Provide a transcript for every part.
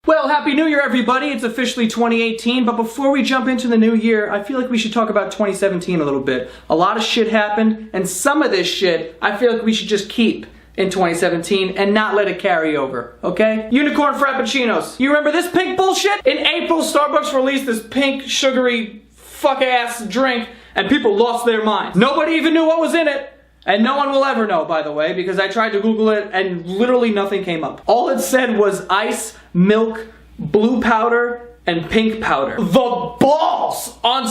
Well, Happy New Year, everybody. It's officially 2018, but before we jump into the new year, I feel like we should talk about 2017 a little bit. A lot of shit happened, and some of this shit, I feel like we should just keep in 2017 and not let it carry over, okay? Unicorn Frappuccinos. You remember this pink bullshit? In April, Starbucks released this pink, sugary, fuck-ass drink, and people lost their minds. Nobody even knew what was in it. And no one will ever know, by the way, because I tried to Google it and literally nothing came up. All it said was ice, milk, blue powder, and pink powder. The balls on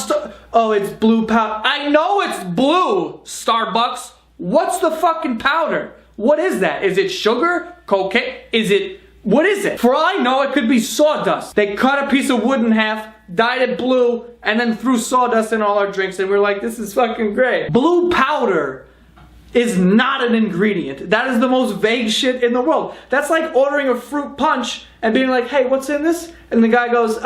oh, it's blue powder. I know it's blue, Starbucks. What's the fucking powder? What is that? Is it sugar? Cocaine? What is it? For all I know, it could be sawdust. They cut a piece of wood in half, dyed it blue, and then threw sawdust in all our drinks, and we're like, this is fucking great. Blue powder is not an ingredient. That is the most vague shit in the world. That's like ordering a fruit punch and being like, hey, what's in this? And the guy goes,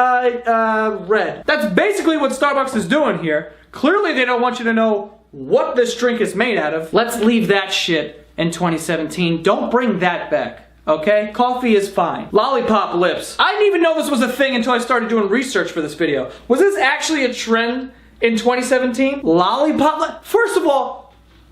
red. That's basically what Starbucks is doing here. Clearly they don't want you to know what this drink is made out of. Let's leave that shit in 2017. Don't bring that back, okay? Coffee is fine. Lollipop lips. I didn't even know this was a thing until I started doing research for this video. Was this actually a trend in 2017? Lollipop? First of all,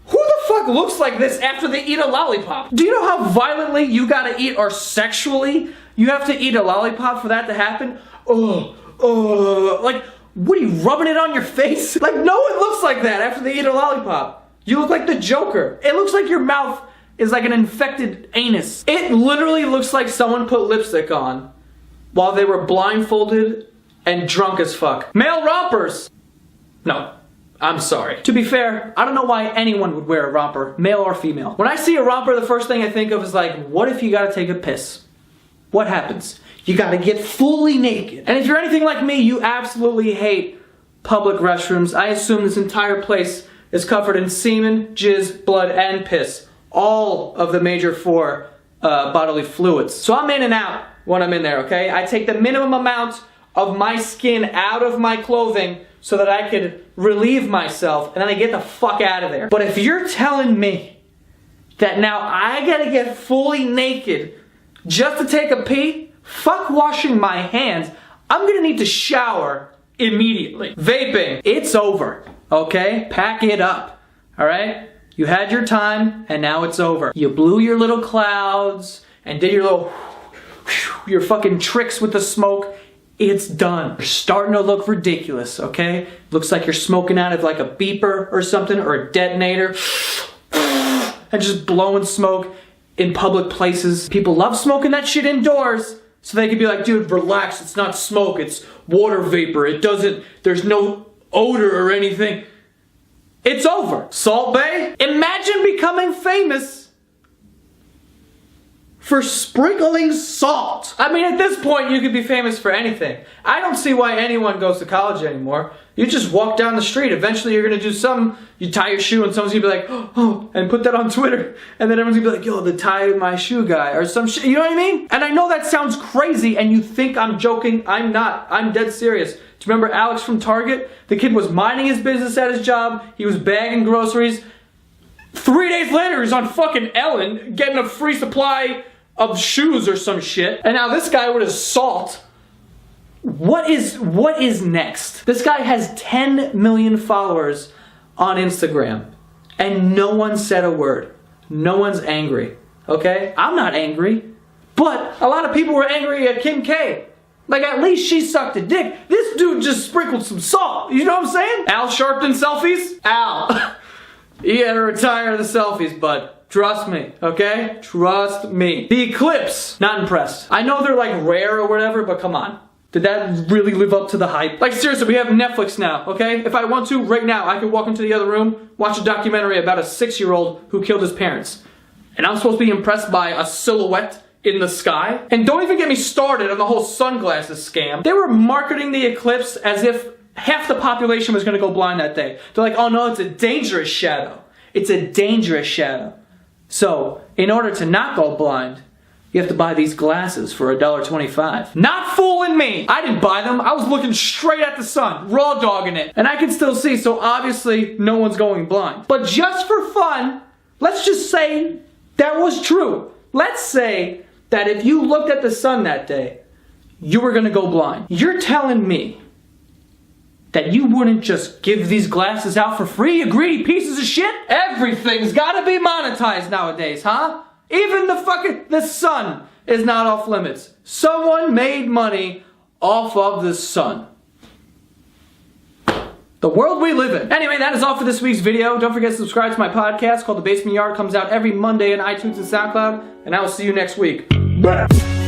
who the fuck looks like this after they eat a lollipop? Do you know how violently you gotta eat, or sexually you have to eat a lollipop for that to happen? Like, what are you, rubbing it on your face? Like, no one looks like that after they eat a lollipop. You look like the Joker. It looks like your mouth is like an infected anus. It literally looks like someone put lipstick on while they were blindfolded and drunk as fuck. Male rompers. No. I'm sorry. To be fair, I don't know why anyone would wear a romper, male or female. When I see a romper, the first thing I think of is like, what if you gotta take a piss? What happens? You gotta get fully naked. And if you're anything like me, you absolutely hate public restrooms. I assume this entire place is covered in semen, jizz, blood, and piss. All of the major four bodily fluids. So I'm in and out when I'm in there, okay? I take the minimum amount of my skin out of my clothing so that I could relieve myself, and then I get the fuck out of there. But if you're telling me that now I gotta get fully naked just to take a pee, fuck washing my hands. I'm gonna need to shower immediately. Vaping, it's over, okay? Pack it up, all right? You had your time, and now it's over. You blew your little clouds and did your fucking tricks with the smoke. It's done. You're starting to look ridiculous, okay? Looks like you're smoking out of like a beeper or something, or a detonator, and just blowing smoke in public places. People love smoking that shit indoors, so they can be like, dude, relax, it's not smoke, it's water vapor. There's no odor or anything. It's over. Salt Bae? Imagine becoming famous for sprinkling salt. I mean, at this point, you could be famous for anything. I don't see why anyone goes to college anymore. You just walk down the street. Eventually, you're gonna do something. You tie your shoe, and someone's gonna be like, oh, and put that on Twitter. And then everyone's gonna be like, yo, the tie my shoe guy, or some shit. You know what I mean? And I know that sounds crazy, and you think I'm joking. I'm not. I'm dead serious. Do you remember Alex from Target? The kid was minding his business at his job. He was bagging groceries. 3 days later, he's on fucking Ellen, getting a free supply of shoes or some shit. And now this guy with his salt. What is next? This guy has 10 million followers on Instagram, and no one said a word. No one's angry, okay? I'm not angry, but a lot of people were angry at Kim K. Like, at least she sucked a dick. This dude just sprinkled some salt. You know what I'm saying? Al Sharpton selfies? Al. You gotta retire the selfies, bud. Trust me, okay? Trust me. The Eclipse, not impressed. I know they're like rare or whatever, but come on. Did that really live up to the hype? Like, seriously, we have Netflix now, okay? If I want to, right now, I could walk into the other room, watch a documentary about a 6-year-old who killed his parents. And I'm supposed to be impressed by a silhouette in the sky? And don't even get me started on the whole sunglasses scam. They were marketing the Eclipse as if half the population was gonna go blind that day. They're like, oh no, it's a dangerous shadow. It's a dangerous shadow. So, in order to not go blind, you have to buy these glasses for $1.25. Not fooling me! I didn't buy them. I was looking straight at the sun, raw dogging it. And I can still see, so obviously no one's going blind. But just for fun, let's just say that was true. Let's say that if you looked at the sun that day, you were gonna go blind. You're telling me that you wouldn't just give these glasses out for free, you greedy pieces of shit? Everything's gotta be monetized nowadays, huh? Even the sun is not off limits. Someone made money off of the sun. The world we live in. Anyway, that is all for this week's video. Don't forget to subscribe to my podcast called The Basement Yard. It comes out every Monday on iTunes and SoundCloud. And I will see you next week. Bye.